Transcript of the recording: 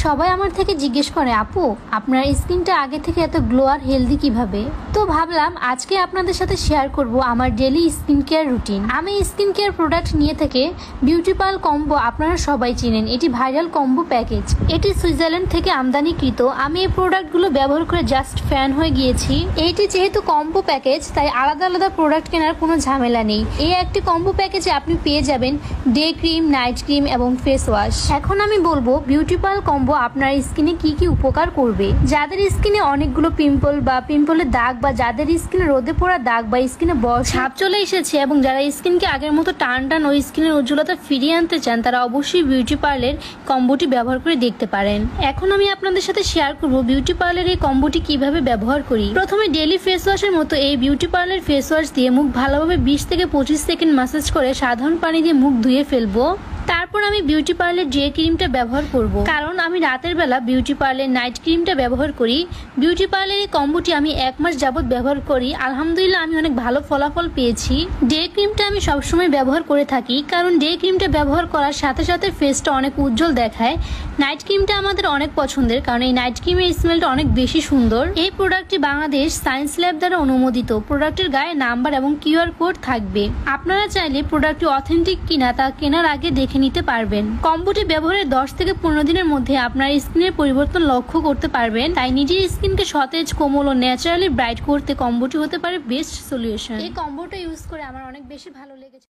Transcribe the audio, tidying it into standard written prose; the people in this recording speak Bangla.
সবাই আমার থেকে জিজ্ঞেস করে, আপু আপনার স্কিনটা আগে থেকে এত গ্লো আর হেলদি কিভাবে? তো ভাবলাম আজকে আপনাদের সাথে শেয়ার করব আমার ডেইলি স্কিন কেয়ার রুটিন। আমি স্কিন কেয়ার প্রোডাক্ট নিয়ে থেকে বিউটি পার্ল কম্বো আপনারা সবাই চিনেন। এটি ভাইরাল কম্বো প্যাকেজ, এটি সুইজারল্যান্ড থেকে আমদানিকৃত। আমি এই প্রোডাক্টগুলো ব্যবহার করে জাস্ট ফ্যান হয়ে গিয়েছি। এইটি যেহেতু কম্বো প্যাকেজ তাই আলাদা আলাদা প্রোডাক্ট কেনার কোনো ঝামেলা নেই। এই একটি কম্বো প্যাকেজে আপনি পেয়ে যাবেন ডে ক্রিম, নাইট ক্রিম এবং ফেস ওয়াশ। এখন আমি বলবো বিউটি পার্ল কম্বো আপনার স্কিনে কি কি উপকার করবে। যাদের স্কিনে অনেকগুলো পিম্পল বা পিম্পলের দাগ, বা যাদের স্কিনে রোদে পড়া দাগ বা স্কিনে বড় ছাপ চলে এসেছে, এবং যারা স্কিনকে আগের মতো টান টান ওই স্কিনের উজ্জ্বলতা ফিরিয়ে আনতে চান, তারা অবশ্যই বিউটি পার্লের কম্বোটি ব্যবহার করে দেখতে পারেন। এখন আমি আপনাদের সাথে শেয়ার করব বিউটি পার্লের এই কম্বোটি কিভাবে ব্যবহার করি। প্রথমে ডেইলি ফেস ওয়াশের মতো এই বিউটি পার্লের ফেস ওয়াশ দিয়ে মুখ ভালোভাবে 20 থেকে 25 সেকেন্ড ম্যাসাজ করে সাধারণ পানি দিয়ে মুখ ধুয়ে ফেলবো। তারপর আমি বিউটি পার্লের ডে ক্রিমটা ব্যবহার করব, কারণ আমি রাতের বেলা বিউটি পার্লের নাইট ক্রিমটা ব্যবহার করি। বিউটি পার্লের এই কম্বোটি আমি 1 মাস যাবত ব্যবহার করি। আলহামদুলিল্লাহ আমি অনেক ভালো ফলাফল পেয়েছি। ডে ক্রিমটা আমি সবসময় ব্যবহার করে থাকি, কারণ ডে ক্রিমটা ব্যবহার করার সাথে সাথে ফেসটা অনেক উজ্জ্বল দেখায়। নাইট ক্রিমটা আমাদের অনেক পছন্দের, কারণ এই নাইট ক্রিমের স্মেলটা অনেক বেশি সুন্দর। এই প্রোডাক্টটি বাংলাদেশ সায়েন্স ল্যাব দ্বারা অনুমোদিত। প্রোডাক্টের গায়ে নাম্বার এবং কিউআর কোড থাকবে। আপনারা চাইলে প্রোডাক্টটি অথেন্টিক কিনা তা কেনার আগে দেখে নিতে পারবেন। কম্বোটি ব্যবহারের 10 থেকে 15 দিনের মধ্যে আপনার স্কিনের পরিবর্তন লক্ষ্য করতে পারবেন। তাই নিজের স্কিনকে সতেজ, কোমল ও ন্যাচারালি ব্রাইট করতে কম্বোটি হতে পারে বেস্ট সলিউশন। এই কম্বোটা ইউজ করে আমার অনেক বেশি ভালো লেগেছে।